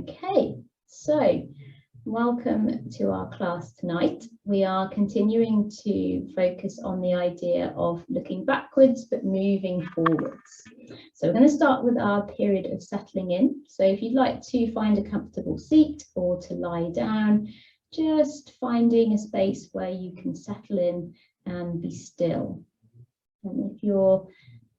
Okay, so welcome to our class tonight. We are continuing to focus on the idea of looking backwards but moving forwards. So we're going to start with our period of settling in. So if you'd like to find a comfortable seat or to lie down, just finding a space where you can settle in and be still. And if you're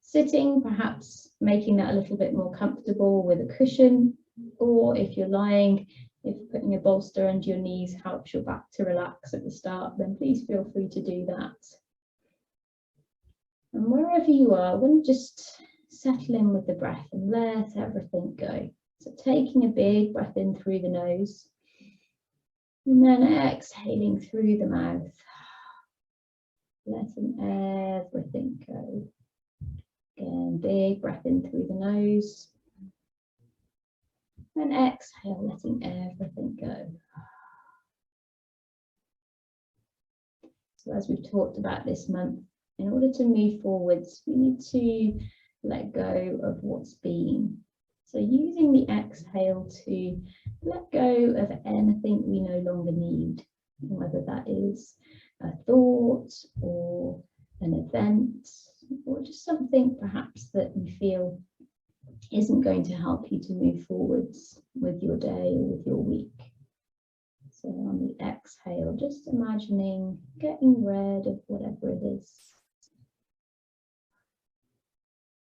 sitting, perhaps making that a little bit more comfortable with a cushion, or if you're lying, if putting a bolster under your knees helps your back to relax at the start, then please feel free to do that. And wherever you are, we're going to just settle in with the breath and let everything go. So taking a big breath in through the nose, and then exhaling through the mouth, letting everything go. Again, big breath in through the nose, and exhale, letting everything go. So as we've talked about this month, in order to move forwards, we need to let go of what's been. So using the exhale to let go of anything we no longer need, whether that is a thought or an event, or just something perhaps that you feel isn't going to help you to move forwards with your day or with your week. So on the exhale, just imagining getting rid of whatever it is.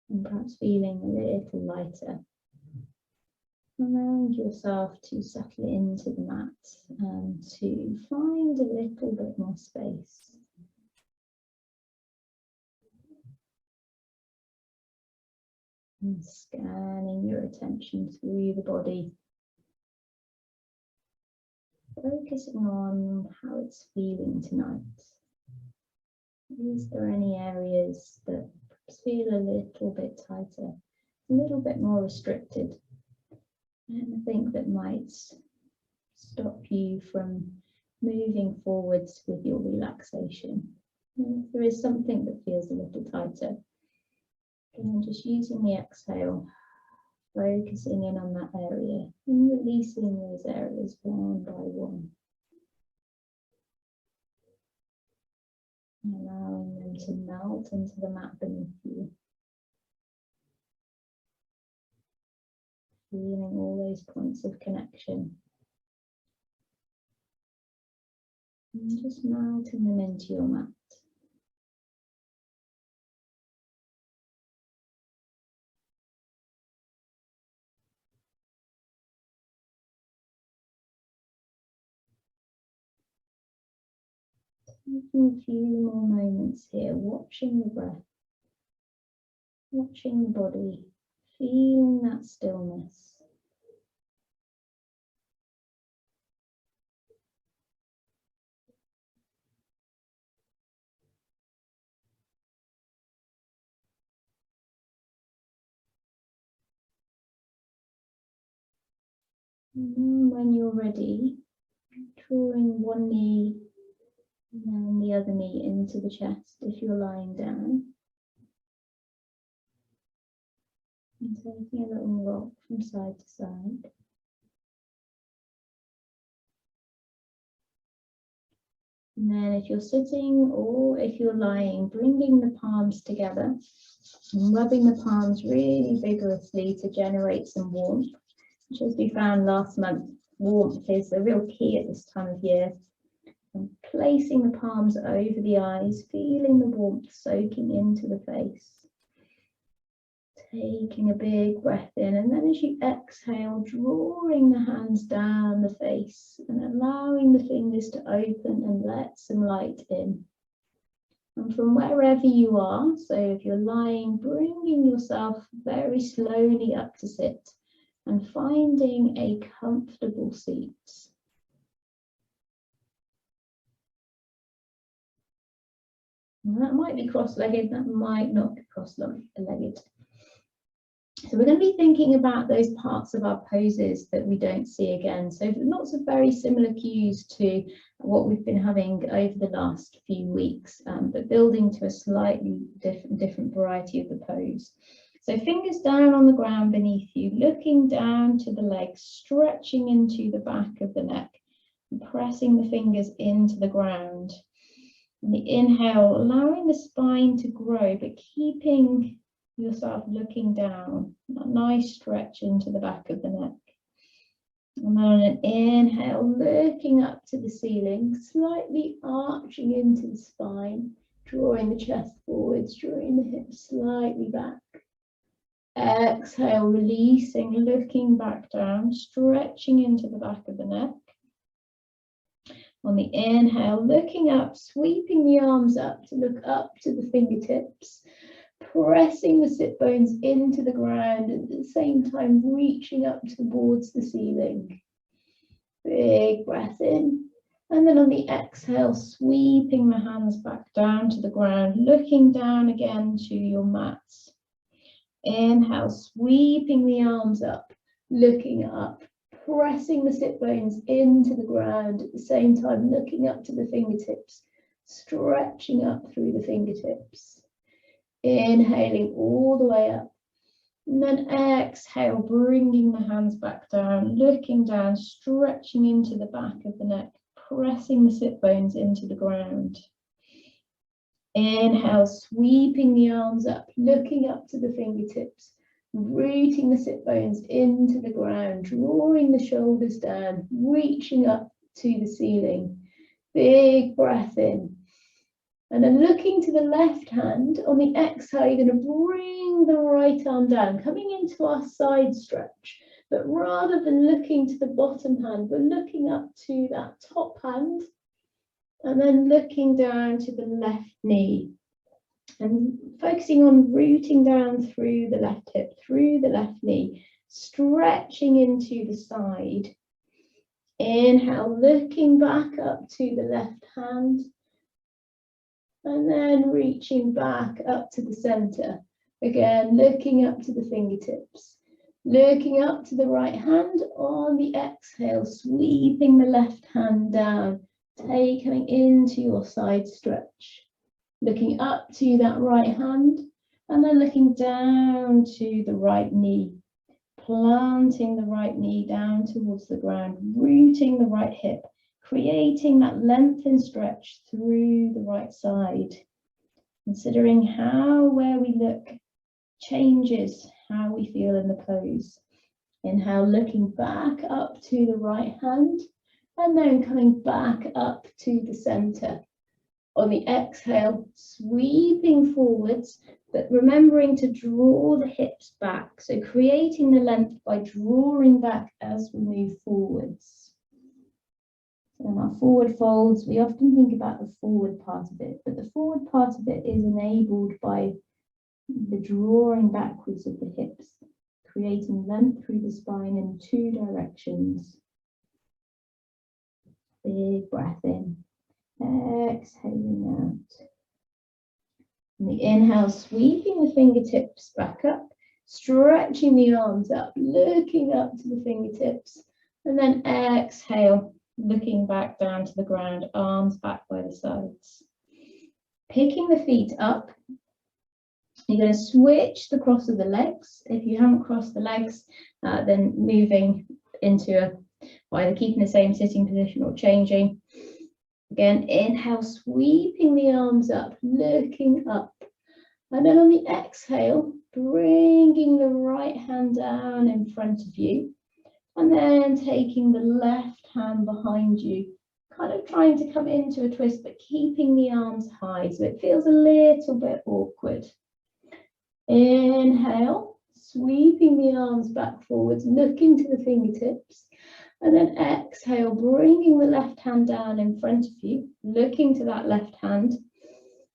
And perhaps feeling a little lighter. Allow yourself to settle into the mat and to find a little bit more space. And scanning your attention through the body, focusing on how it's feeling tonight. Is there any areas that feel a little bit tighter, a little bit more restricted? Anything that might stop you from moving forwards with your relaxation? And if there is something that feels a little tighter, again, just using the exhale, focusing in on that area and releasing those areas one by one. Allowing them to melt into the mat beneath you. Feeling all those points of connection. And just melting them into your mat. Taking a few more moments here, watching the breath, watching the body, feeling that stillness. And then when you're ready, drawing one knee and then the other knee into the chest if you're lying down. And taking a little rock from side to side. And then if you're sitting or if you're lying, bringing the palms together and rubbing the palms really vigorously to generate some warmth, which, as we found last month, warmth is a real key at this time of year. And placing the palms over the eyes, feeling the warmth soaking into the face. Taking a big breath in, and then as you exhale, drawing the hands down the face and allowing the fingers to open and let some light in. And from wherever you are, so if you're lying, bringing yourself very slowly up to sit and finding a comfortable seat. And that might be cross-legged, that might not be cross-legged. So we're going to be thinking about those parts of our poses that we don't see again. So lots of very similar cues to what we've been having over the last few weeks, but building to a slightly different variety of the pose. So fingers down on the ground beneath you, looking down to the legs, stretching into the back of the neck, and pressing the fingers into the ground. On the inhale, allowing the spine to grow, but keeping yourself looking down. A nice stretch into the back of the neck. And then on an inhale, looking up to the ceiling, slightly arching into the spine, drawing the chest forwards, drawing the hips slightly back. Exhale, releasing, looking back down, stretching into the back of the neck. On the inhale, looking up, sweeping the arms up to look up to the fingertips, pressing the sit bones into the ground, at the same time reaching up towards the ceiling. Big breath in. And then on the exhale, sweeping the hands back down to the ground, looking down again to your mats. Inhale, sweeping the arms up, looking up, pressing the sit bones into the ground, at the same time looking up to the fingertips, stretching up through the fingertips. Inhaling all the way up. And then exhale, bringing the hands back down, looking down, stretching into the back of the neck, pressing the sit bones into the ground. Inhale, sweeping the arms up, looking up to the fingertips, rooting the sit bones into the ground, drawing the shoulders down, reaching up to the ceiling. Big breath in. And then looking to the left hand, on the exhale, you're going to bring the right arm down, coming into our side stretch. But rather than looking to the bottom hand, we're looking up to that top hand and then looking down to the left knee. And focusing on rooting down through the left hip, through the left knee, stretching into the side. Inhale, looking back up to the left hand. And then reaching back up to the center. Again, looking up to the fingertips. Looking up to the right hand. On the exhale, sweeping the left hand down. Coming into your side stretch. Looking up to that right hand. And then looking down to the right knee. Planting the right knee down towards the ground. Rooting the right hip. Creating that length and stretch through the right side. Considering how where we look changes how we feel in the pose. Inhale, looking back up to the right hand and then coming back up to the center. On the exhale, sweeping forwards, but remembering to draw the hips back. So creating the length by drawing back as we move forwards. So in our forward folds, we often think about the forward part of it, but the forward part of it is enabled by the drawing backwards of the hips, creating length through the spine in two directions. Big breath in, exhaling out. On the inhale, sweeping the fingertips back up, stretching the arms up, looking up to the fingertips, and then exhale. Looking back down to the ground, arms back by the sides. Picking the feet up, you're going to switch the cross of the legs. If you haven't crossed the legs, then moving into either keeping the same sitting position or changing. Again, inhale, sweeping the arms up, looking up. And then on the exhale, bringing the right hand down in front of you. And then taking the left hand behind you, kind of trying to come into a twist, but keeping the arms high, so it feels a little bit awkward. Inhale, sweeping the arms back forwards, looking to the fingertips, and then exhale, bringing the left hand down in front of you, looking to that left hand.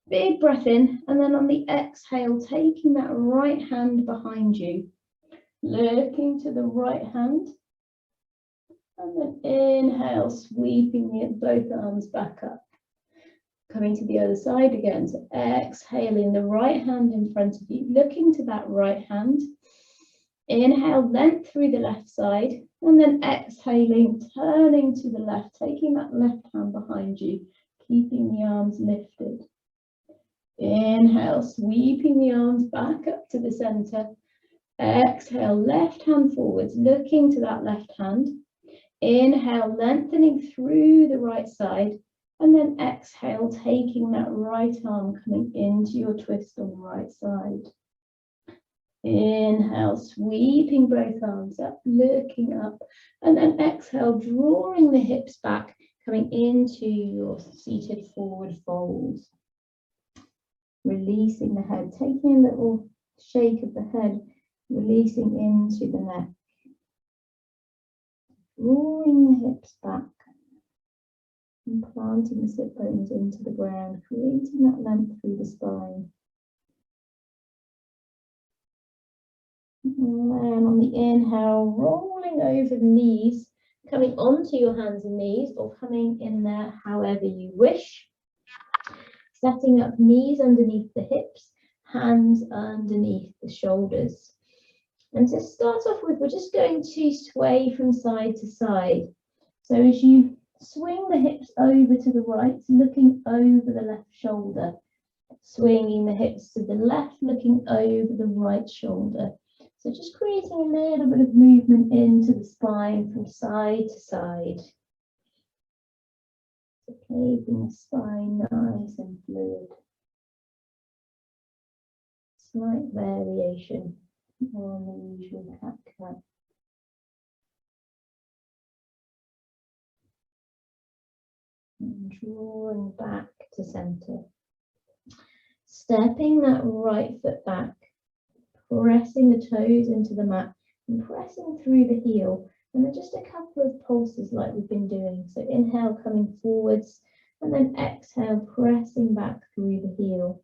Big breath in, and then on the exhale, taking that right hand behind you, looking to the right hand. And then inhale, sweeping both arms back up. Coming to the other side again. So exhaling the right hand in front of you, looking to that right hand. Inhale, length through the left side. And then exhaling, turning to the left, taking that left hand behind you, keeping the arms lifted. Inhale, sweeping the arms back up to the center. Exhale, left hand forwards, looking to that left hand. Inhale, lengthening through the right side. And then exhale, taking that right arm coming into your twist on the right side. Inhale, sweeping both arms up, looking up. And then exhale, drawing the hips back, coming into your seated forward fold. Releasing the head, taking a little shake of the head, releasing into the neck. Drawing the hips back and planting the sit bones into the ground, creating that length through the spine. And then on the inhale, rolling over the knees, coming onto your hands and knees or coming in there however you wish. Setting up knees underneath the hips, hands underneath the shoulders. And to start off with, we're just going to sway from side to side. So as you swing the hips over to the right, looking over the left shoulder, swinging the hips to the left, looking over the right shoulder. So just creating a little bit of movement into the spine from side to side. So keeping the spine nice and fluid. Slight variation on the usual cat-cow. And drawing back to center. Stepping that right foot back, pressing the toes into the mat and pressing through the heel. And then just a couple of pulses like we've been doing. So inhale, coming forwards, and then exhale, pressing back through the heel.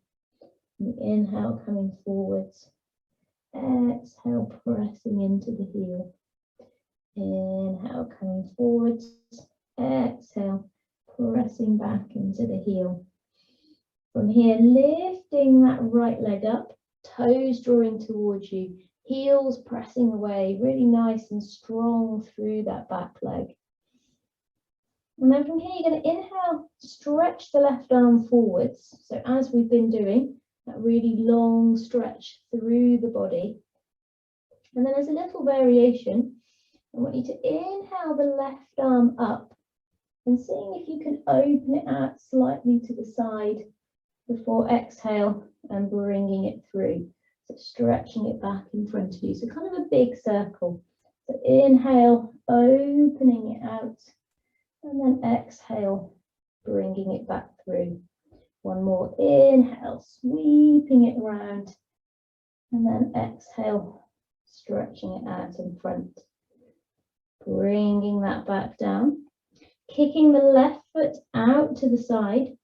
And inhale, coming forwards. Exhale, pressing into the heel. Inhale, coming forwards. Exhale, pressing back into the heel. From here, lifting that right leg up, toes drawing towards you, heels pressing away, really nice and strong through that back leg. And then from here, you're going to inhale, stretch the left arm forwards. So as we've been doing, that really long stretch through the body. And then as a little variation, I want you to inhale the left arm up and seeing if you can open it out slightly to the side before exhale and bringing it through. So stretching it back in front of you. So kind of a big circle. So inhale, opening it out. And then exhale, bringing it back through. One more, inhale, sweeping it around. And then exhale, stretching it out in front. Bringing that back down. Kicking the left foot out to the side.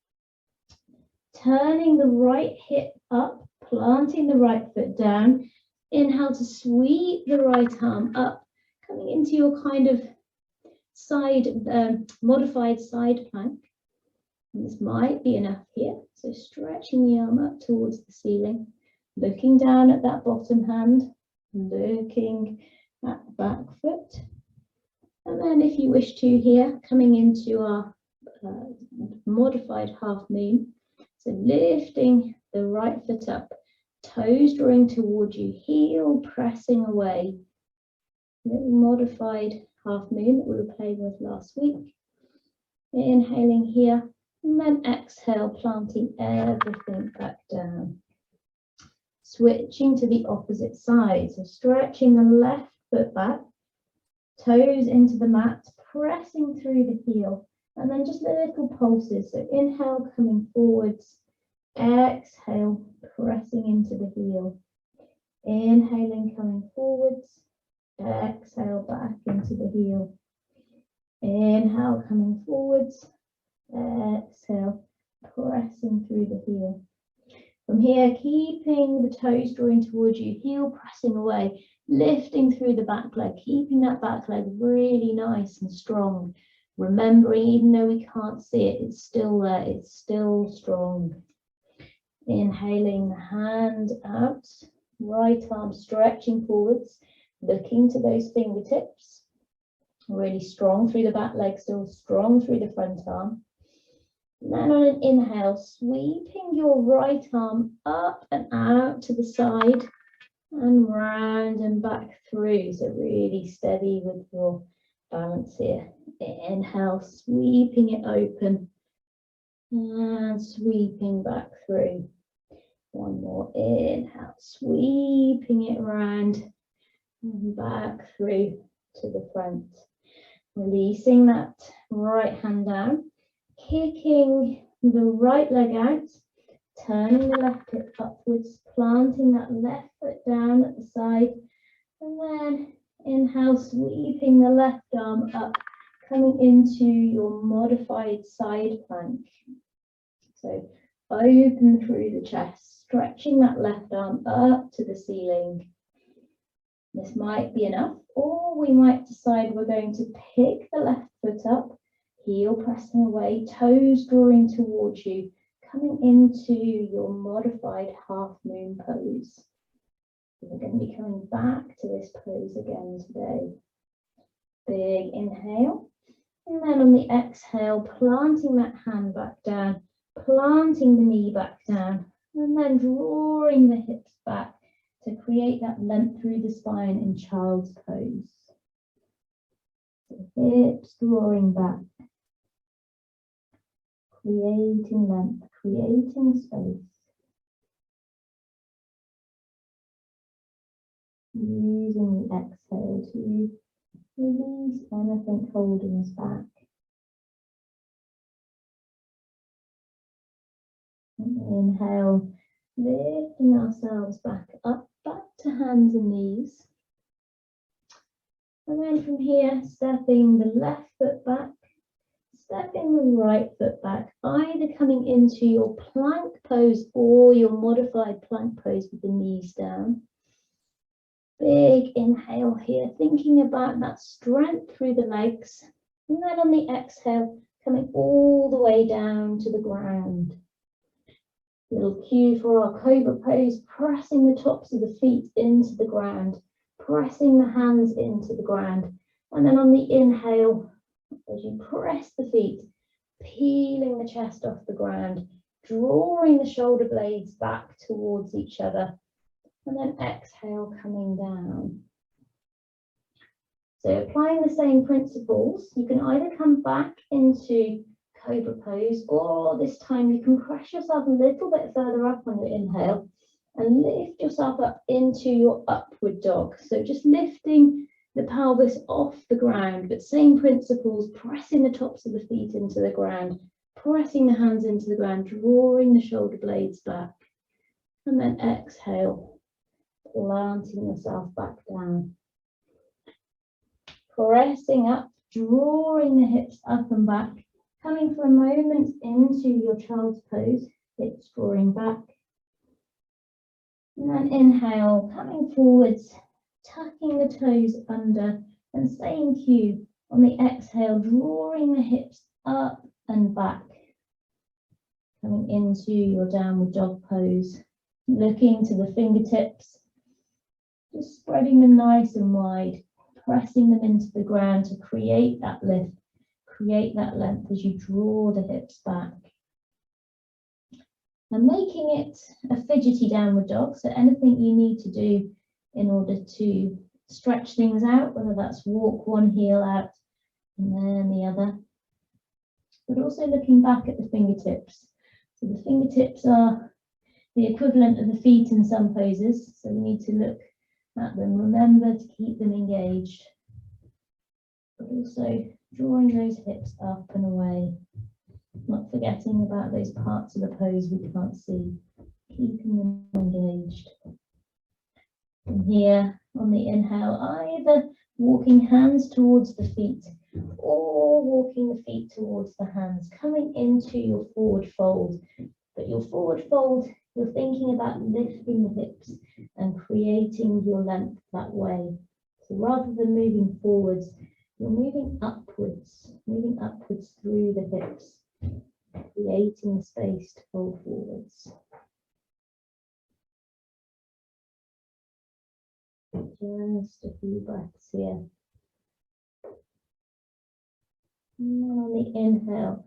Turning the right hip up, planting the right foot down. Inhale to sweep the right arm up, coming into your kind of side, modified side plank. And this might be enough here. So stretching the arm up towards the ceiling, looking down at that bottom hand, looking at the back foot. And then if you wish to here, coming into our modified half moon. So lifting the right foot up, toes drawing towards you, heel pressing away. Little modified half moon that we were playing with last week. Inhaling here, and then exhale, planting everything back down. Switching to the opposite side, so stretching the left foot back, toes into the mat, pressing through the heel. And then just little pulses. So inhale, coming forwards. Exhale, pressing into the heel. Inhaling, coming forwards. Exhale, back into the heel. Inhale, coming forwards. Exhale, pressing through the heel. From here, keeping the toes drawing towards you, heel pressing away, lifting through the back leg, keeping that back leg really nice and strong. Remembering, even though we can't see it, it's still there, it's still strong. Inhaling the hand out, right arm stretching forwards, looking to those fingertips. Really strong through the back leg, still strong through the front arm. And then on an inhale, sweeping your right arm up and out to the side and round and back through. So really steady with your balance here. Inhale, sweeping it open and sweeping back through. One more inhale, sweeping it round and back through to the front. Releasing that right hand down, kicking the right leg out, turning the left hip upwards, planting that left foot down at the side, and then inhale, sweeping the left arm up, coming into your modified side plank. So open through the chest, stretching that left arm up to the ceiling. This might be enough, or we might decide we're going to pick the left foot up, heel pressing away, toes drawing towards you, coming into your modified half moon pose. We're going to be coming back to this pose again today. Big inhale, and then on the exhale, planting that hand back down, planting the knee back down, and then drawing the hips back to create that length through the spine in child's pose. So hips drawing back, creating length, creating space. Using the exhale to release anything holding us back. And inhale, lifting ourselves back up, back to hands and knees. And then from here, stepping the left foot back, stepping the right foot back, either coming into your plank pose or your modified plank pose with the knees down. Big inhale here, thinking about that strength through the legs. And then on the exhale, coming all the way down to the ground. Little cue for our Cobra pose, pressing the tops of the feet into the ground, pressing the hands into the ground. And then on the inhale, as you press the feet, peeling the chest off the ground, drawing the shoulder blades back towards each other. And then exhale, coming down. So applying the same principles, you can either come back into Cobra pose, or this time you can press yourself a little bit further up on your inhale and lift yourself up into your upward dog. So just lifting the pelvis off the ground, but same principles, pressing the tops of the feet into the ground, pressing the hands into the ground, drawing the shoulder blades back. And then exhale, planting yourself back down. Pressing up, drawing the hips up and back, coming for a moment into your child's pose, hips drawing back. And then inhale, coming forwards, tucking the toes under, and same cue on the exhale, drawing the hips up and back. Coming into your downward dog pose, looking to the fingertips, just spreading them nice and wide, pressing them into the ground to create that lift, create that length as you draw the hips back. And making it a fidgety downward dog, so anything you need to do in order to stretch things out, whether that's walk one heel out and then the other, but also looking back at the fingertips. So the fingertips are the equivalent of the feet in some poses, so we need to look at them. Remember to keep them engaged, but also drawing those hips up and away, not forgetting about those parts of the pose we can't see, keeping them engaged. From here, on the inhale, either walking hands towards the feet or walking the feet towards the hands, coming into your forward fold. But your forward fold, you're thinking about lifting the hips and creating your length that way. So rather than moving forwards, you're moving upwards through the hips, creating space to fold forwards. Just a few breaths here. And on the inhale,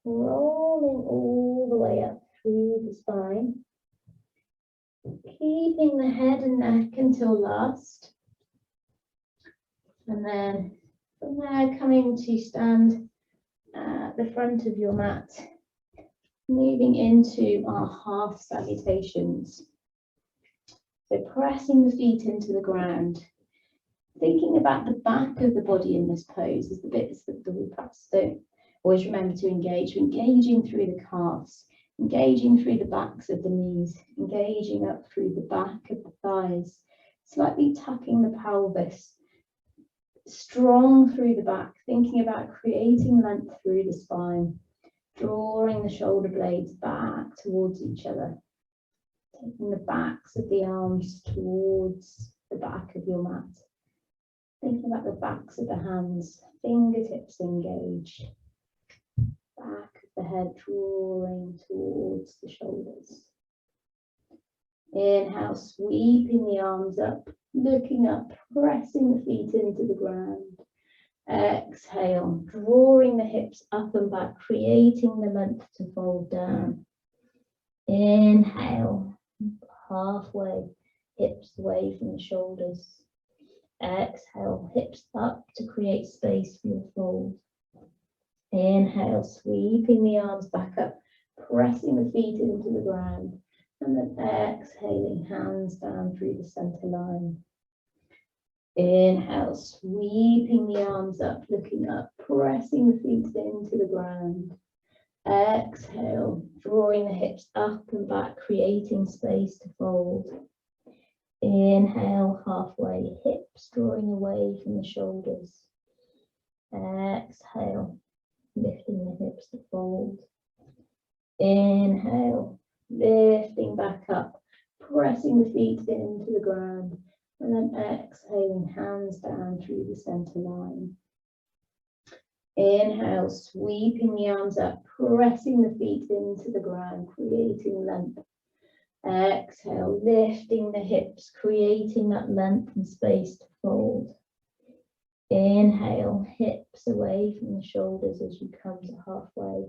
rolling all the way up through the spine, keeping the head and neck until last, and then from there coming to stand at the front of your mat, moving into our half salutations. So pressing the feet into the ground, thinking about the back of the body in this pose is the bits that we practice. So always remember to engaging through the calves, engaging through the backs of the knees, engaging up through the back of the thighs, slightly tucking the pelvis, strong through the back, thinking about creating length through the spine, drawing the shoulder blades back towards each other, taking the backs of the arms towards the back of your mat, thinking about the backs of the hands, fingertips engaged, back of the head drawing towards the shoulders. Inhale, sweeping the arms up, looking up, pressing the feet into the ground. Exhale, drawing the hips up and back, creating the length to fold down. Inhale, halfway, hips away from the shoulders. Exhale, hips up to create space for your fold. Inhale, sweeping the arms back up, pressing the feet into the ground, and then exhaling, hands down through the center line. Inhale, sweeping the arms up, looking up, pressing the feet into the ground. Exhale, drawing the hips up and back, creating space to fold. Inhale, halfway, hips drawing away from the shoulders. Exhale, lifting the hips to fold. Inhale, lifting back up, pressing the feet into the ground, and then exhaling, hands down through the center line. Inhale, sweeping the arms up, pressing the feet into the ground, creating length. Exhale, lifting the hips, creating that length and space to fold. Inhale, hips away from the shoulders as you come to halfway.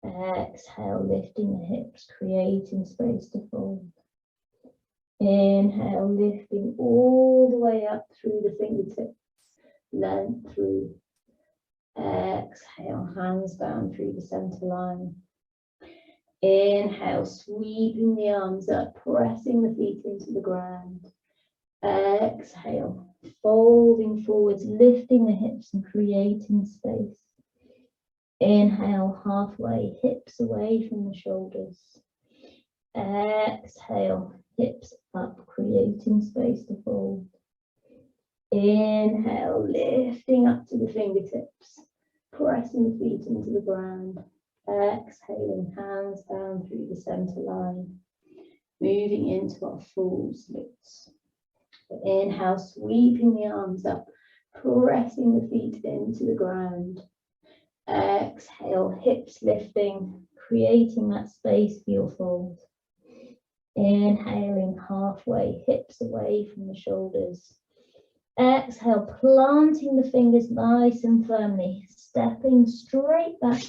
Exhale, lifting the hips, creating space to fold. Inhale, lifting all the way up through the fingertips, length through. Exhale, hands down through the center line. Inhale, sweeping the arms up, pressing the feet into the ground. Exhale, folding forwards, lifting the hips and creating space. Inhale, halfway, hips away from the shoulders. Exhale, hips up, creating space to fold. Inhale, lifting up to the fingertips, pressing the feet into the ground. Exhaling, hands down through the center line, moving into our full splits. Inhale, sweeping the arms up, pressing the feet into the ground. Exhale, hips lifting, creating that space for your fold. Inhaling, halfway, hips away from the shoulders. Exhale, planting the fingers nice and firmly, stepping straight back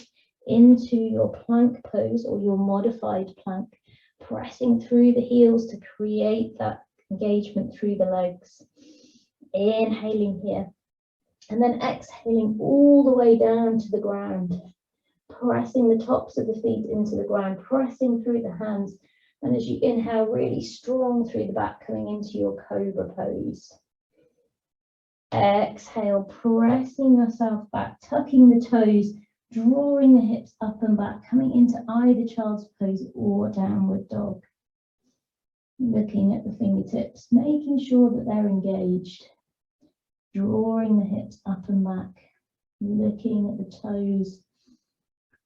into your plank pose or your modified plank, pressing through the heels to create that engagement through the legs. Inhaling here, and then exhaling all the way down to the ground, pressing the tops of the feet into the ground, pressing through the hands, and as you inhale, really strong through the back, coming into your Cobra pose. Exhale, pressing yourself back, tucking the toes, drawing the hips up and back, coming into either child's pose or downward dog. Looking at the fingertips, making sure that they're engaged. Drawing the hips up and back, looking at the toes,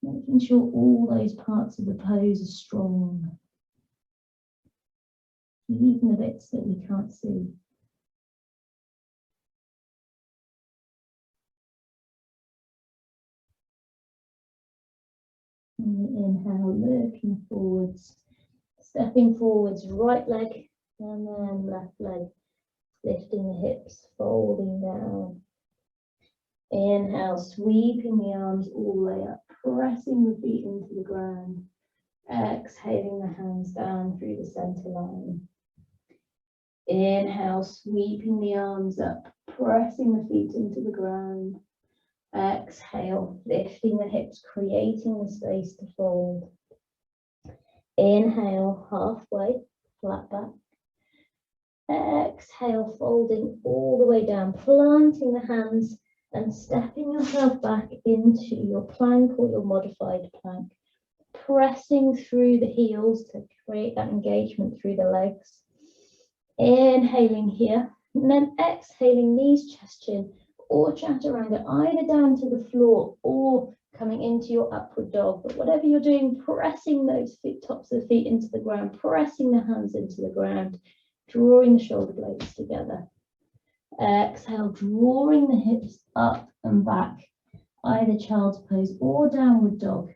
making sure all those parts of the pose are strong. Even the bits that we can't see. Inhale, looking forwards, stepping forwards, right leg and then left leg, lifting the hips, folding down. Inhale, sweeping the arms all the way up, pressing the feet into the ground. Exhaling the hands down through the center line. Inhale, sweeping the arms up, pressing the feet into the ground. Exhale, lifting the hips, creating the space to fold. Inhale, halfway, flat back. Exhale, folding all the way down, planting the hands and stepping yourself back into your plank or your modified plank. Pressing through the heels to create that engagement through the legs. Inhaling here, and then exhaling, knees, chest, chin, or chaturanga, either down to the floor or coming into your upward dog. But whatever you're doing, pressing those feet, tops of the feet into the ground, pressing the hands into the ground, drawing the shoulder blades together. Exhale, drawing the hips up and back, either child's pose or downward dog.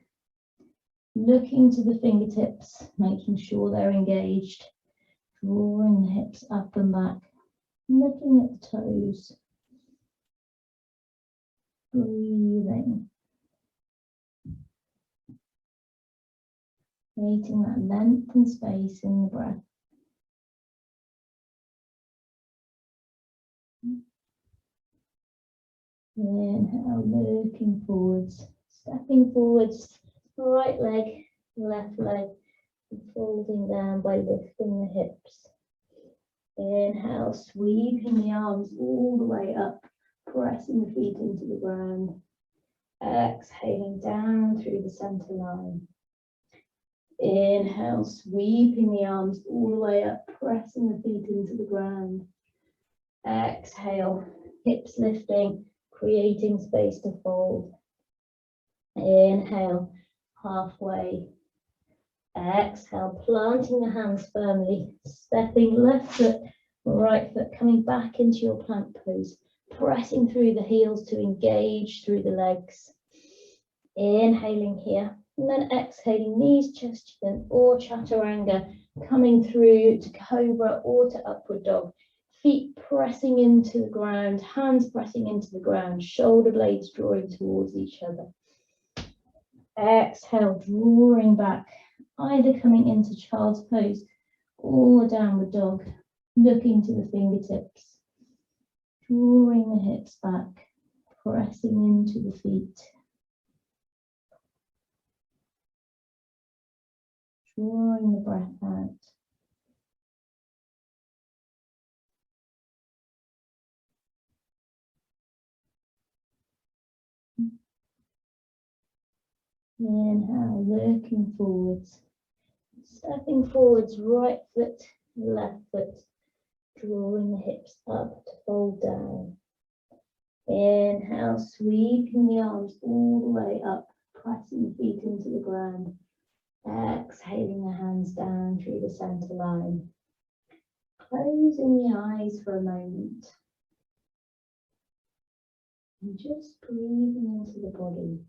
Looking to the fingertips, making sure they're engaged. Drawing the hips up and back, looking at the toes, breathing, creating that length and space in the breath. Inhale, looking forwards, stepping forwards, right leg, left leg, folding down by lifting the hips. Inhale, sweeping the arms all the way up, pressing the feet into the ground. Exhaling down through the center line. Inhale, sweeping the arms all the way up, pressing the feet into the ground. Exhale, hips lifting, creating space to fold. Inhale, halfway. Exhale, planting the hands firmly, stepping left foot, right foot, coming back into your plank pose, pressing through the heels to engage through the legs. Inhaling here, and then exhaling, knees, chest, chin, or chaturanga, coming through to Cobra or to upward dog. Feet pressing into the ground, hands pressing into the ground, shoulder blades drawing towards each other. Exhale, drawing back, either coming into child's pose or downward dog, looking to the fingertips, drawing the hips back, pressing into the feet, drawing the breath out. Inhale, looking forwards, stepping forwards, right foot, left foot, drawing the hips up to fold down. Inhale, sweeping the arms all the way up, pressing the feet into the ground. Exhaling the hands down through the center line. Closing the eyes for a moment. And just breathing into the body.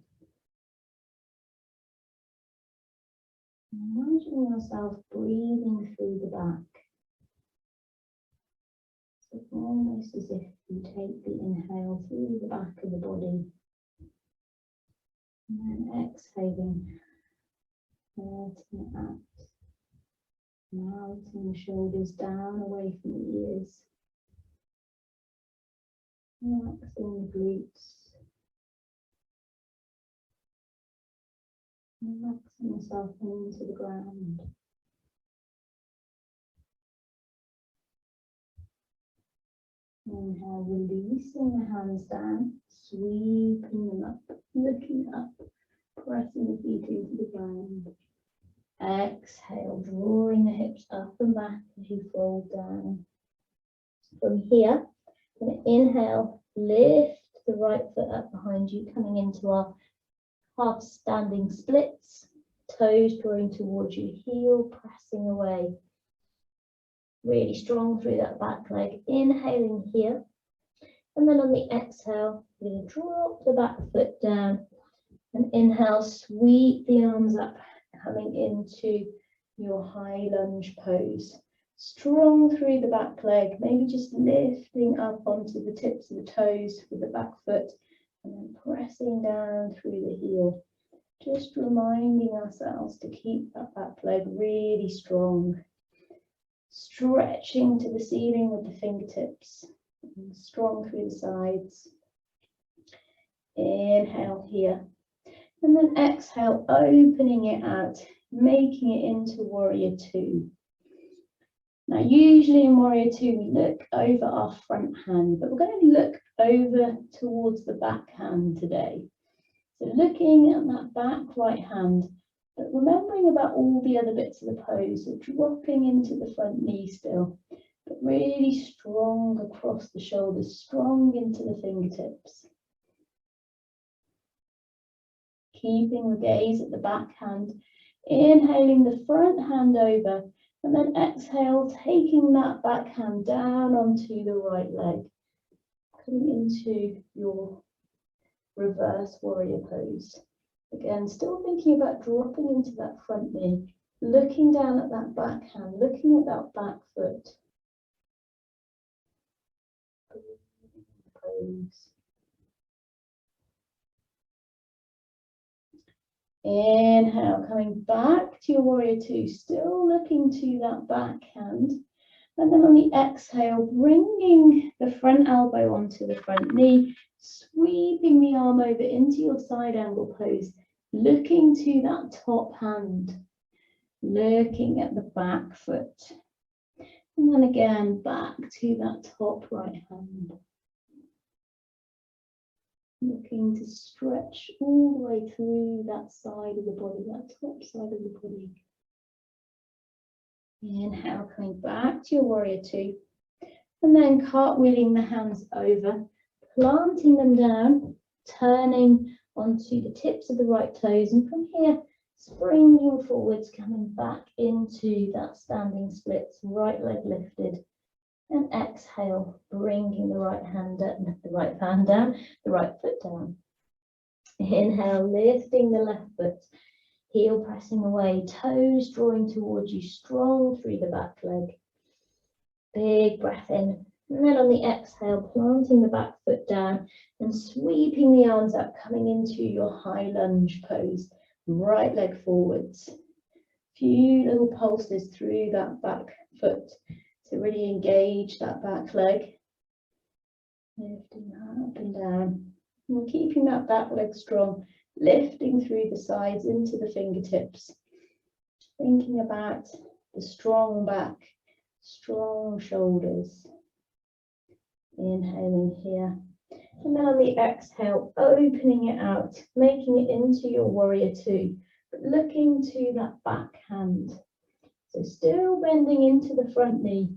Imagine yourself breathing through the back. So almost as if you take the inhale through the back of the body. And then exhaling, letting it out. Melting the shoulders down away from the ears. Relaxing the glutes. Relaxing yourself into the ground. Inhale, releasing the hands down, sweeping them up, looking up, pressing the feet into the ground. Exhale, drawing the hips up and back as you fold down. From here, I'm going to inhale, lift the right foot up behind you, coming into our half standing splits, toes drawing towards you, heel pressing away. Really strong through that back leg. Inhaling here, and then on the exhale, you're going to drop the back foot down and inhale, sweep the arms up, coming into your high lunge pose. Strong through the back leg, maybe just lifting up onto the tips of the toes with the back foot and then pressing down through the heel. Just reminding ourselves to keep that back leg really strong. Stretching to the ceiling with the fingertips. And strong through the sides. Inhale here. And then exhale, opening it out, making it into warrior two. Now, usually in warrior two, we look over our front hand, but we're going to look over towards the back hand today. So looking at that back right hand, but remembering about all the other bits of the pose, so dropping into the front knee still, but really strong across the shoulders, strong into the fingertips. Keeping the gaze at the back hand, inhaling the front hand over, and then exhale, taking that back hand down onto the right leg, coming into your reverse warrior pose. Again, still thinking about dropping into that front knee, looking down at that back hand, looking at that back foot. Pose. Inhale, coming back to your warrior two, still looking to that back hand. And then on the exhale, bringing the front elbow onto the front knee, sweeping the arm over into your side angle pose, looking to that top hand, looking at the back foot. And then again, back to that top right hand. Looking to stretch all the way through that side of the body, that top side of the body. Inhale, coming back to your warrior two. And then cartwheeling the hands over, planting them down, turning onto the tips of the right toes. And from here, springing forwards, coming back into that standing splits, right leg lifted. And exhale, bringing the right hand down, the right foot down. Inhale, lifting the left foot, heel pressing away, toes drawing towards you, strong through the back leg. Big breath in. And then on the exhale, planting the back foot down and sweeping the arms up, coming into your high lunge pose, right leg forwards. Few little pulses through that back foot. To really engage that back leg, lifting that up and down, and keeping that back leg strong, lifting through the sides into the fingertips, thinking about the strong back, strong shoulders. Inhaling here, and then on the exhale, opening it out, making it into your warrior two, but looking to that back hand. So still bending into the front knee,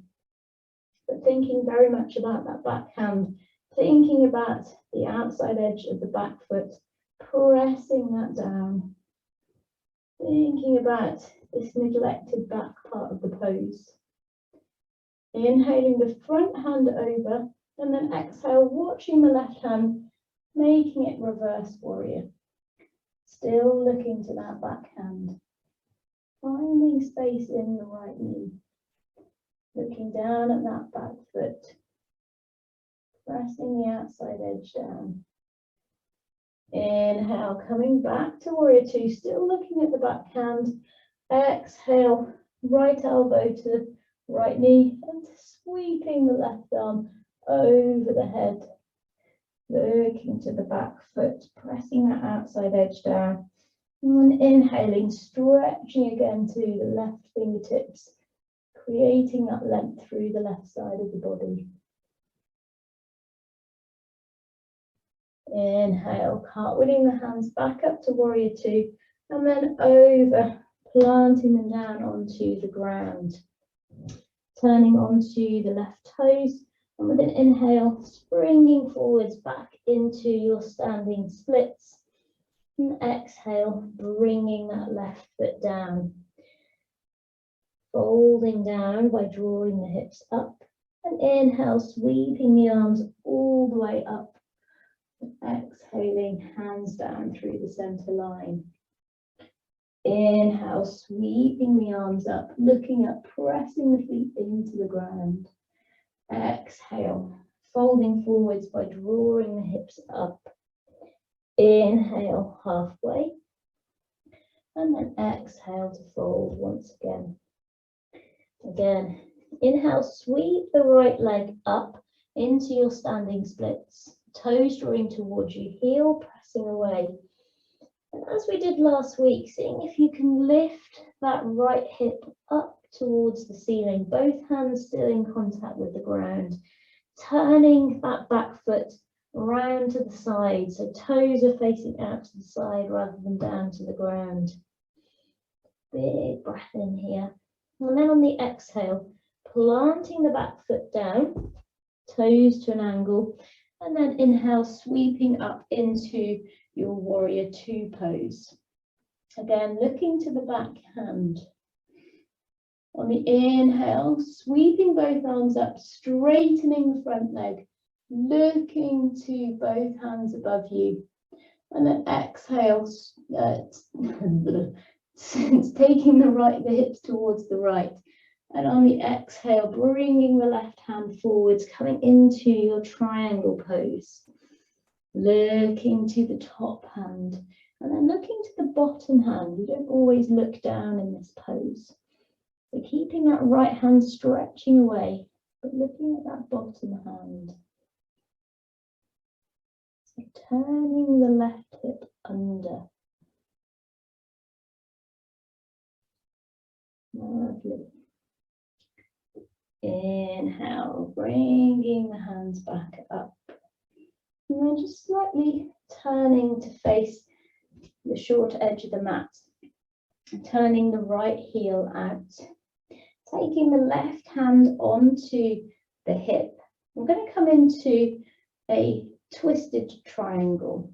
but thinking very much about that back hand, thinking about the outside edge of the back foot, pressing that down, thinking about this neglected back part of the pose. Inhaling the front hand over, and then exhale, watching the left hand, making it reverse warrior. Still looking to that back hand, finding space in the right knee. Looking down at that back foot, pressing the outside edge down. Inhale, coming back to warrior two, still looking at the back hand. Exhale, right elbow to right knee and sweeping the left arm over the head. Looking to the back foot, pressing that outside edge down. And inhaling, stretching again to the left fingertips, creating that length through the left side of the body. Inhale, cartwheeling the hands back up to warrior two, and then over, planting them down onto the ground. Turning onto the left toes, and with an inhale, springing forwards back into your standing splits. And exhale, bringing that left foot down. Folding down by drawing the hips up, and inhale, sweeping the arms all the way up, and exhaling, hands down through the center line. Inhale, sweeping the arms up, looking up, pressing the feet into the ground. Exhale, folding forwards by drawing the hips up. Inhale, halfway, And then exhale to fold once again. Again, inhale, sweep the right leg up into your standing splits. Toes drawing towards you, heel pressing away. And as we did last week, seeing if you can lift that right hip up towards the ceiling, both hands still in contact with the ground, turning that back foot round to the side, so toes are facing out to the side rather than down to the ground. Big breath in here. And then on the exhale, planting the back foot down, toes to an angle, and then inhale, sweeping up into your warrior two pose. Again, looking to the back hand. On the inhale, sweeping both arms up, straightening the front leg, looking to both hands above you. And then exhale, taking the hips towards the right. And on the exhale, bringing the left hand forwards, coming into your triangle pose. Looking to the top hand, and then looking to the bottom hand. We don't always look down in this pose. So keeping that right hand stretching away, but looking at that bottom hand. So turning the left hip under. Lovely. Inhale, bringing the hands back up. And then just slightly turning to face the short edge of the mat. Turning the right heel out. Taking the left hand onto the hip. I'm going to come into a twisted triangle.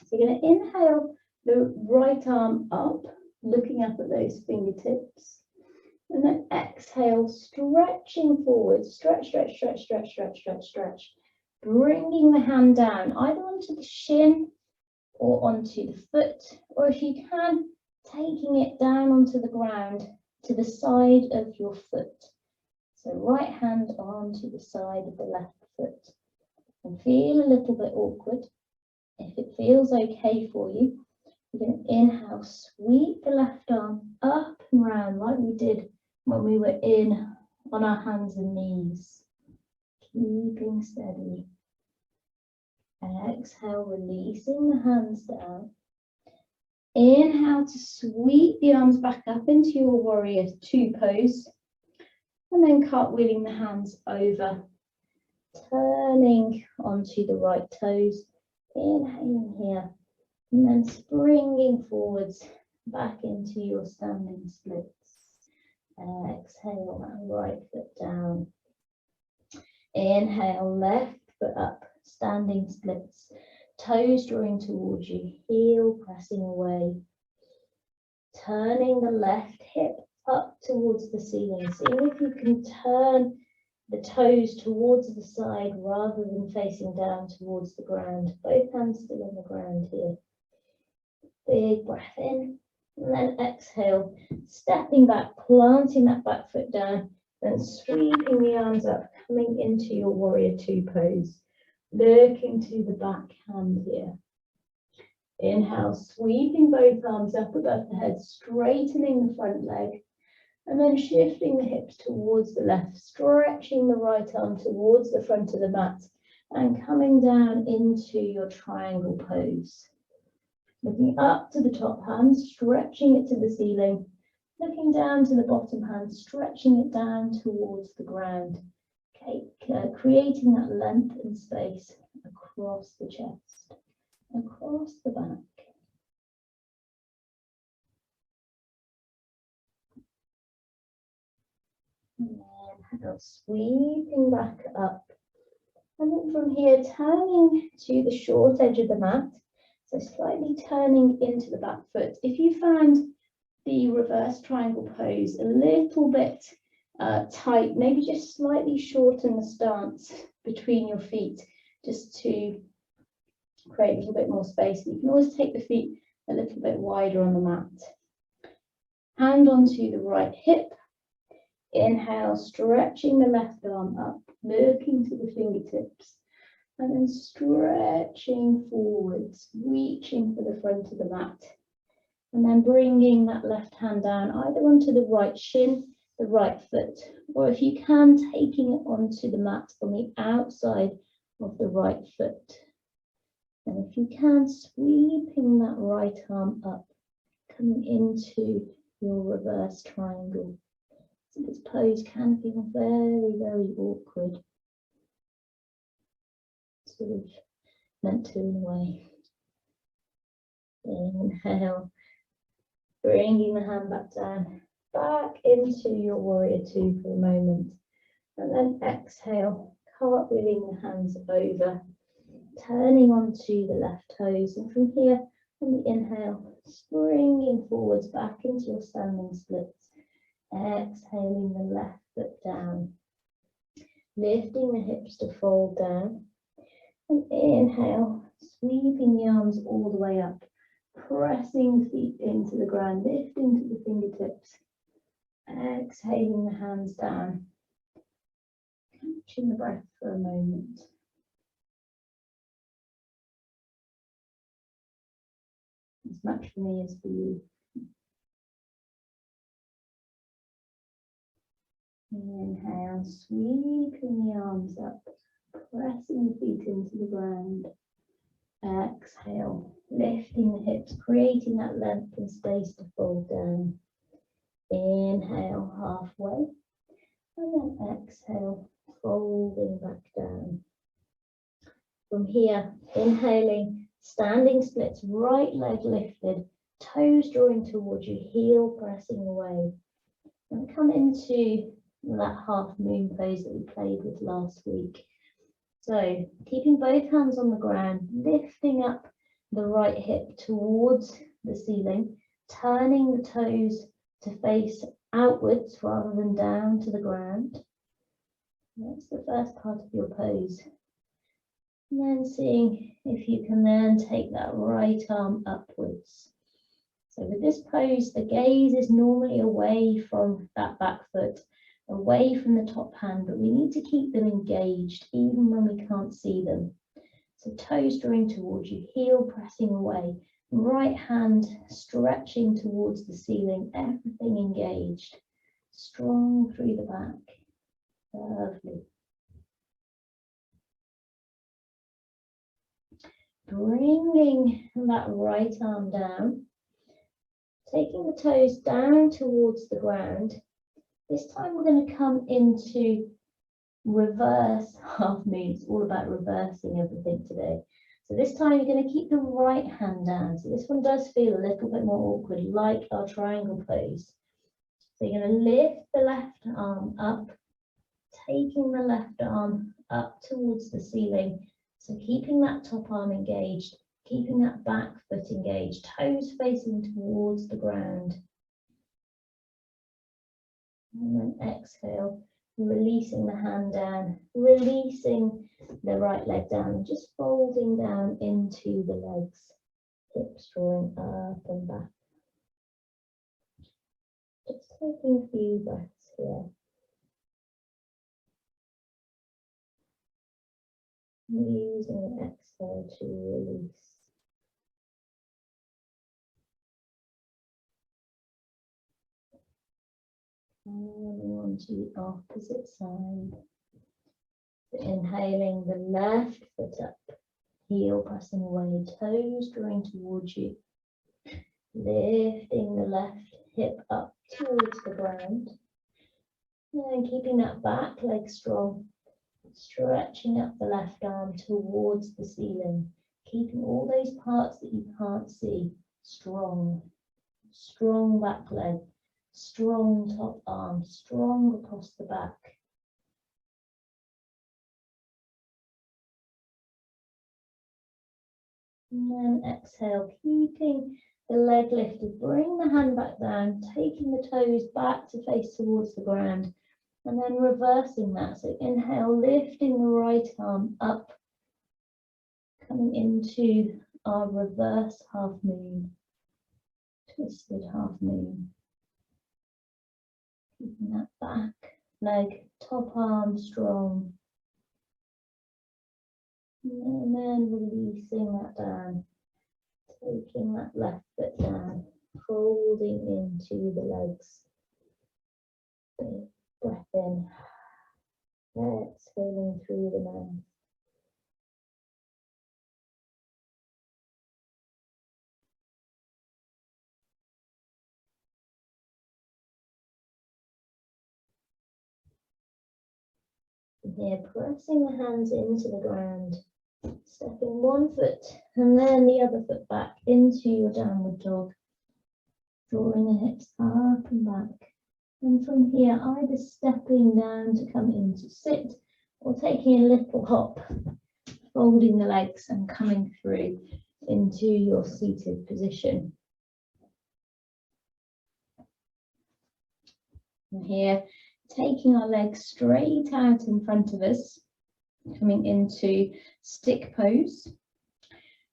So you're going to inhale the right arm up, looking up at those fingertips. And then exhale, stretching forward. Stretch, stretch, stretch, stretch, stretch, stretch, stretch. Bringing the hand down, either onto the shin or onto the foot, or if you can, taking it down onto the ground to the side of your foot. So right hand onto the side of the left foot. And feel a little bit awkward. If it feels okay for you, you can inhale, sweep the left arm up and round like we did when we were in on our hands and knees. Keeping steady. Exhale, releasing the hands down. Inhale to sweep the arms back up into your warrior two pose. And then cartwheeling the hands over. Turning onto the right toes. Inhaling here. And then springing forwards back into your standing splits. Exhale that right foot down. Inhale, left foot up, standing splits. Toes drawing towards you, heel pressing away. Turning the left hip up towards the ceiling. Seeing if you can turn the toes towards the side rather than facing down towards the ground. Both hands still on the ground here. Big breath in. And then exhale, stepping back, planting that back foot down, then sweeping the arms up, coming into your warrior two pose. Looking to the back hand here. Inhale, sweeping both arms up above the head, straightening the front leg, and then shifting the hips towards the left, stretching the right arm towards the front of the mat, and coming down into your triangle pose. Looking up to the top hand, stretching it to the ceiling. Looking down to the bottom hand, stretching it down towards the ground. Okay, creating that length and space across the chest, across the back. Inhale, sweeping back up. And then from here, turning to the short edge of the mat. So slightly turning into the back foot. If you found the reverse triangle pose a little bit tight, maybe just slightly shorten the stance between your feet just to create a little bit more space. You can always take the feet a little bit wider on the mat. Hand onto the right hip. Inhale, stretching the left arm up, looking to the fingertips. And then stretching forwards, reaching for the front of the mat. And then bringing that left hand down either onto the right shin, the right foot, or if you can, taking it onto the mat on the outside of the right foot. And if you can, sweeping that right arm up, coming into your reverse triangle. So this pose can feel very, very awkward. Sort of meant to in a way. Inhale, bringing the hand back down, back into your warrior two for a moment. And then exhale, cartwheeling the hands over, turning onto the left toes. And from here, on the inhale, springing forwards back into your standing splits. Exhaling the left foot down, lifting the hips to fold down. And inhale, sweeping the arms all the way up, pressing feet into the ground, lifting to the fingertips. Exhaling the hands down, catching the breath for a moment. As much for me as for you. Inhale, sweeping the arms up, pressing the feet into the ground. Exhale, lifting the hips, creating that length and space to fold down. Inhale, halfway. And then exhale, folding back down. From here, inhaling, standing splits, right leg lifted, toes drawing towards you, heel pressing away. And come into that half moon pose that we played with last week. So keeping both hands on the ground, lifting up the right hip towards the ceiling, turning the toes to face outwards rather than down to the ground. That's the first part of your pose. And then seeing if you can then take that right arm upwards. So with this pose, the gaze is normally away from that back foot, away from the top hand, but we need to keep them engaged even when we can't see them. So toes drawing towards you, heel pressing away, right hand stretching towards the ceiling, everything engaged, strong through the back. Lovely. Bringing that right arm down, taking the toes down towards the ground. This time we're going to come into reverse half moon. It's all about reversing everything today. So this time you're going to keep the right hand down. So this one does feel a little bit more awkward, like our triangle pose. So you're going to lift the left arm up, taking the left arm up towards the ceiling. So keeping that top arm engaged, keeping that back foot engaged, toes facing towards the ground. And then exhale, releasing the hand down, releasing the right leg down, just folding down into the legs, hips drawing up and back. Just taking a few breaths here. Using the exhale to release. Coming on to the opposite side. So inhaling the left foot up, heel pressing away, toes drawing towards you. Lifting the left hip up towards the ground. And keeping that back leg strong. Stretching up the left arm towards the ceiling, keeping all those parts that you can't see strong. Strong back leg, strong top arm, strong across the back. And then exhale, keeping the leg lifted, bring the hand back down, taking the toes back to face towards the ground. And then reversing that. So inhale, lifting the right arm up, coming into our reverse half moon, twisted half moon. Keeping that back leg, top arm strong. And then releasing that down, taking that left foot down, folding into the legs. Big breath in, exhaling through the mouth. Here, pressing the hands into the ground, stepping one foot and then the other foot back into your downward dog, drawing the hips up and back. And from here, either stepping down to come into sit or taking a little hop, folding the legs and coming through into your seated position. And here, taking our legs straight out in front of us, coming into stick pose.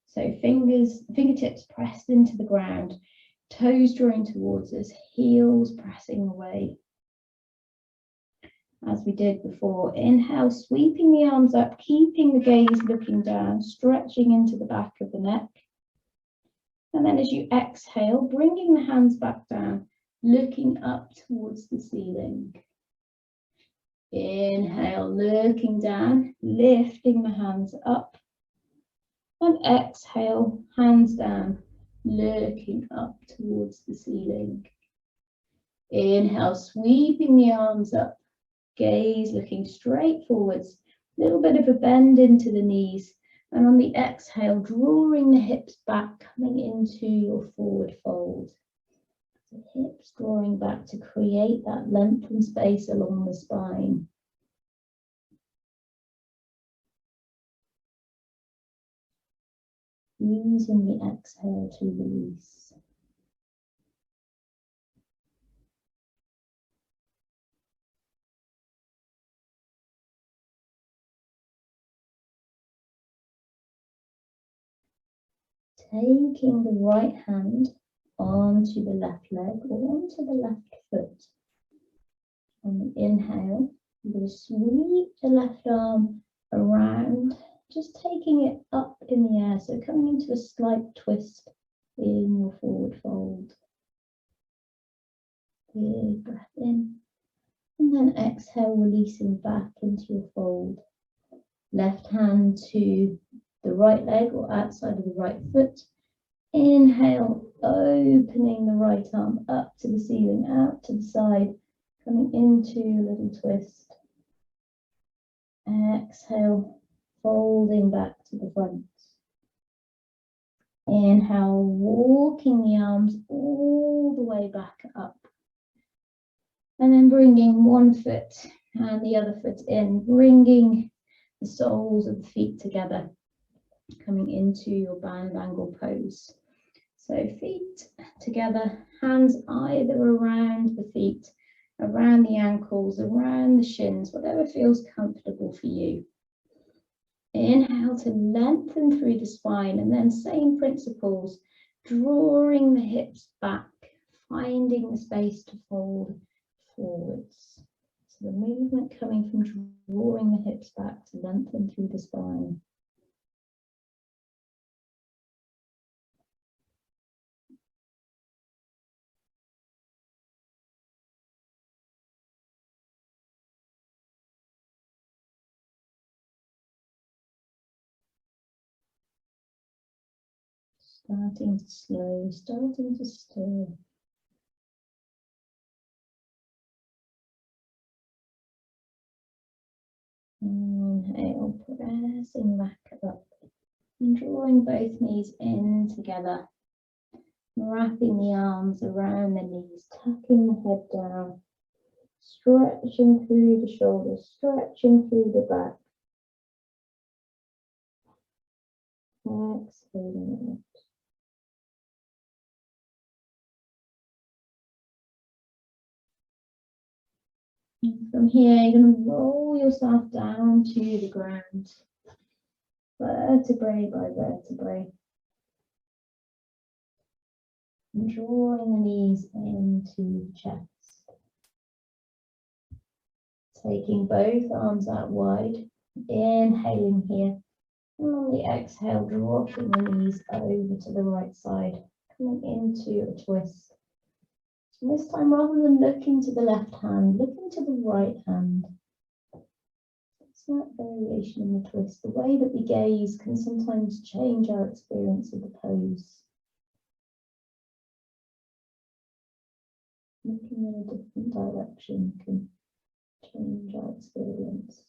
So fingertips pressed into the ground, toes drawing towards us, heels pressing away. As we did before, inhale, sweeping the arms up, keeping the gaze looking down, stretching into the back of the neck. And then as you exhale, bringing the hands back down, looking up towards the ceiling. Inhale, looking down, lifting the hands up. And exhale, hands down, looking up towards the ceiling. Inhale, sweeping the arms up, gaze looking straight forwards, a little bit of a bend into the knees. And on the exhale, drawing the hips back, coming into your forward fold. The hips drawing back to create that length and space along the spine. Using the exhale to release. Taking the right hand onto the left leg or onto the left foot. On the inhale, you're going to sweep the left arm around, just taking it up in the air, so coming into a slight twist in your forward fold. Big breath in, and then exhale, releasing back into your fold. Left hand to the right leg or outside of the right foot. Inhale, opening the right arm up to the ceiling, out to the side, coming into a little twist. Exhale, folding back to the front. Inhale, walking the arms all the way back up. And then bringing one foot and the other foot in, bringing the soles of the feet together, coming into your bound angle pose. So feet together, hands either around the feet, around the ankles, around the shins, whatever feels comfortable for you. Inhale to lengthen through the spine, and then same principles, drawing the hips back, finding the space to fold forwards. So the movement coming from drawing the hips back to lengthen through the spine. Starting to slow, starting to stir. Inhale, pressing back up and drawing both knees in together. Wrapping the arms around the knees, tucking the head down, stretching through the shoulders, stretching through the back. Exhaling out. And from here, you're going to roll yourself down to the ground, vertebrae by vertebrae. And drawing the knees into the chest. Taking both arms out wide, inhaling here. And on the exhale, dropping the knees over to the right side, coming into a twist. And this time, rather than looking to the left hand, looking to the right hand. Slight variation in the twist. The way that we gaze can sometimes change our experience of the pose. Looking in a different direction can change our experience.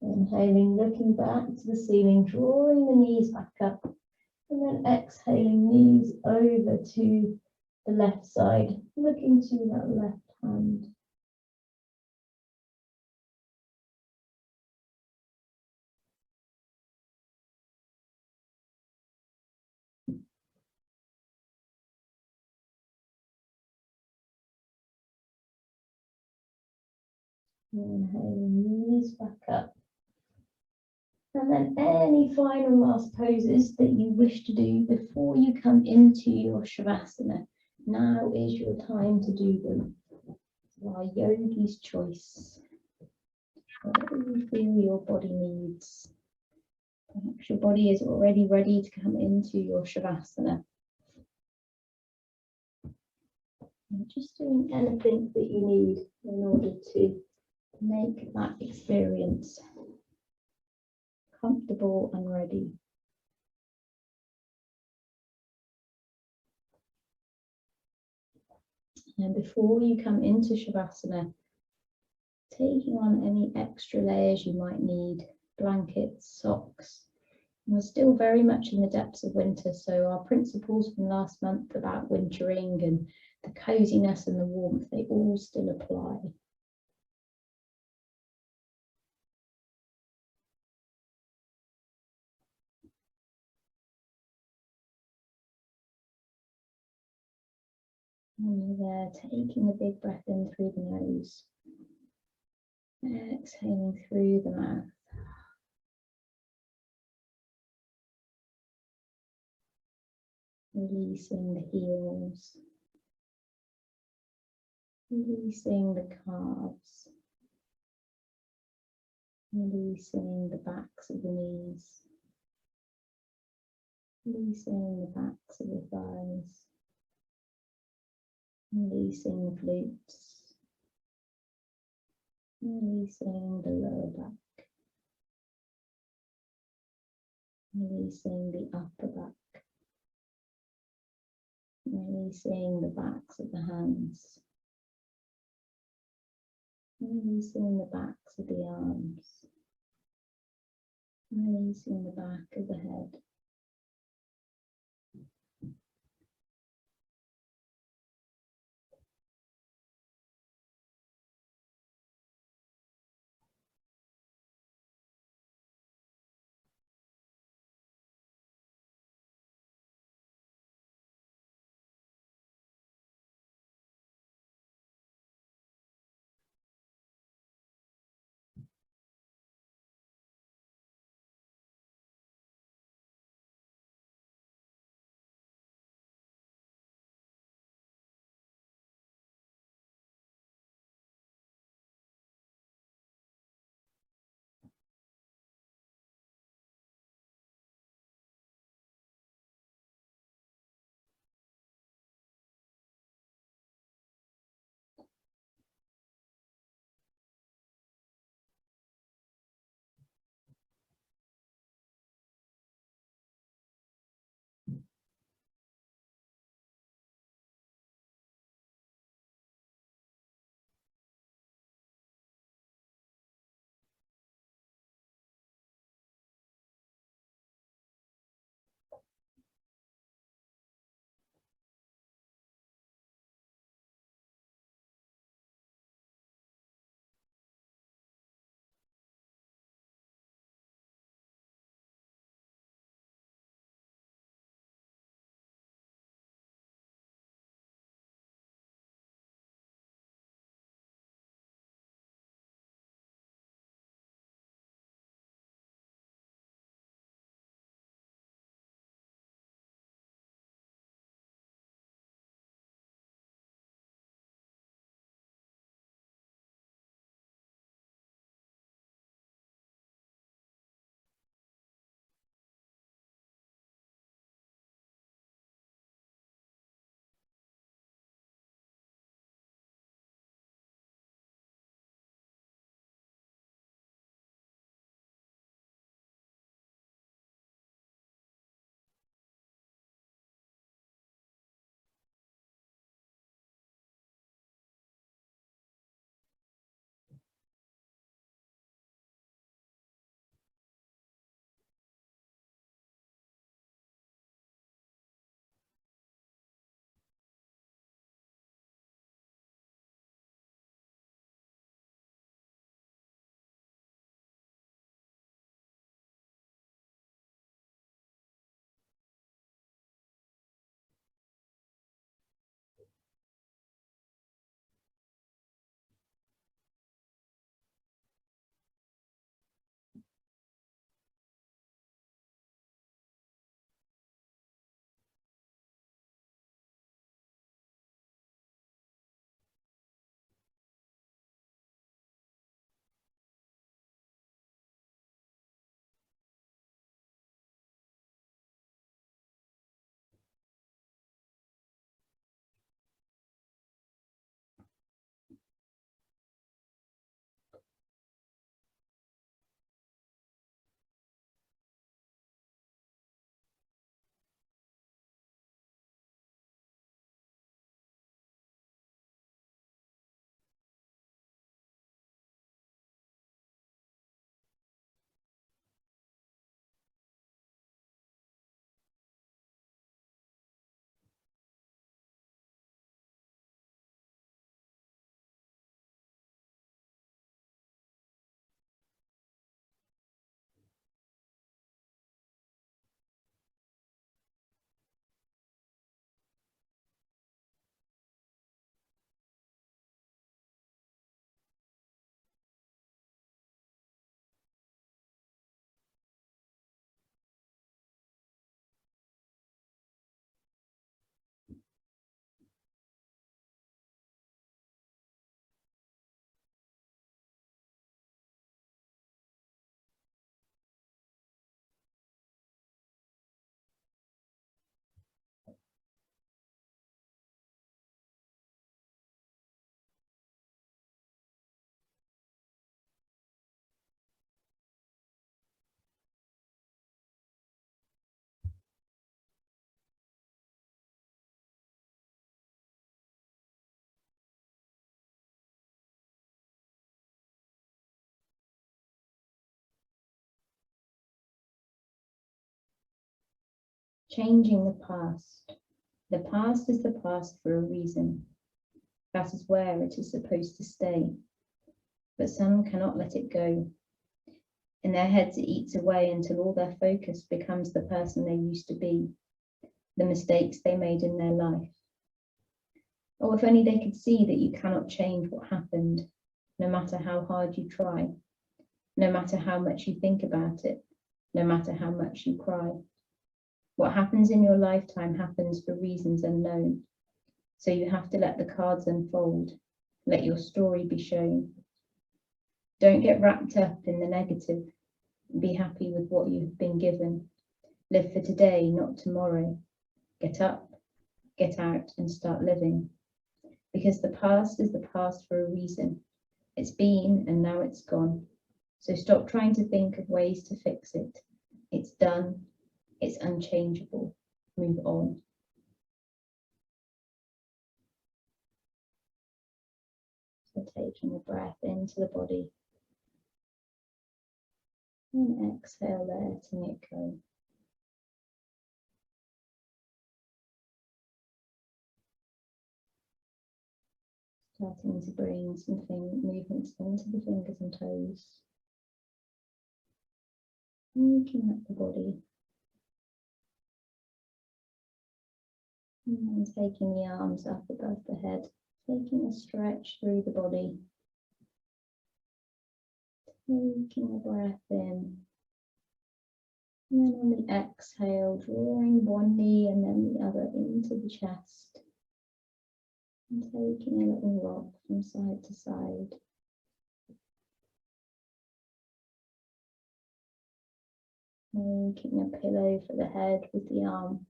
Inhaling, looking back to the ceiling, drawing the knees back up, and then exhaling, knees over to the left side, looking to that left hand. Inhaling, knees back up. And then any final last poses that you wish to do before you come into your Shavasana. Now is your time to do them. Our yogi's choice. Whatever you feel your body needs. Perhaps your body is already ready to come into your Shavasana. And just doing anything that you need in order to make that experience comfortable and ready. And before you come into Shavasana, taking on any extra layers you might need, blankets, socks. And we're still very much in the depths of winter, so our principles from last month about wintering and the coziness and the warmth, they all still apply. And you're there, taking a big breath in through the nose, exhaling through the mouth. Releasing the heels, releasing the calves, releasing the backs of the knees, releasing the backs of the thighs, releasing the glutes, releasing the lower back, releasing the upper back, releasing the backs of the hands, releasing the backs of the arms, releasing the back of the head. changing the past. The past is the past for a reason. That is where it is supposed to stay. But some cannot let it go. In their heads, it eats away until all their focus becomes the person they used to be, the mistakes they made in their life. Oh, if only they could see that you cannot change what happened, no matter how hard you try, no matter how much you think about it, no matter how much you cry. What happens in your lifetime happens for reasons unknown. So you have to let the cards unfold, let your story be shown. Don't get wrapped up in the negative. Be happy with what you've been given. Live for today, not tomorrow. Get up, get out, and start living. Because the past is the past for a reason. It's been and now it's gone. So stop trying to think of ways to fix it. It's done. It's unchangeable. Move on. So taking a breath into the body. And exhale, letting it go. Starting to bring some movements into the fingers and toes. Waking up the body. And then taking the arms up above the head. Taking a stretch through the body. Taking a breath in. And then on the exhale, drawing one knee and then the other into the chest. And taking a little rock from side to side. Making a pillow for the head with the arm.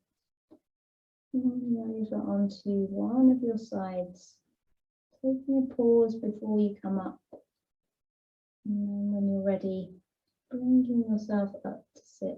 And over onto one of your sides. Taking a pause before you come up. And then when you're ready, bringing yourself up to sit.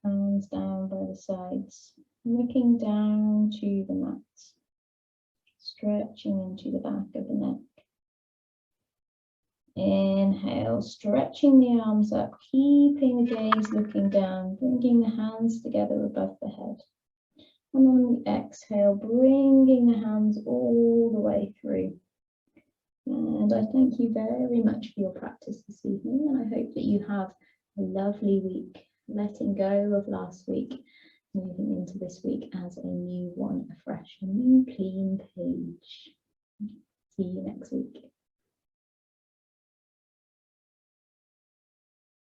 Hands down by the sides, looking down to the mat, stretching into the back of the neck. Inhale, stretching the arms up, keeping the gaze looking down, bringing the hands together above the head. And on the exhale, bringing the hands all the way through. And I thank you very much for your practice this evening, and I hope that you have a lovely week, letting go of last week, moving into this week as a new one, a fresh, a new clean page. See you next week.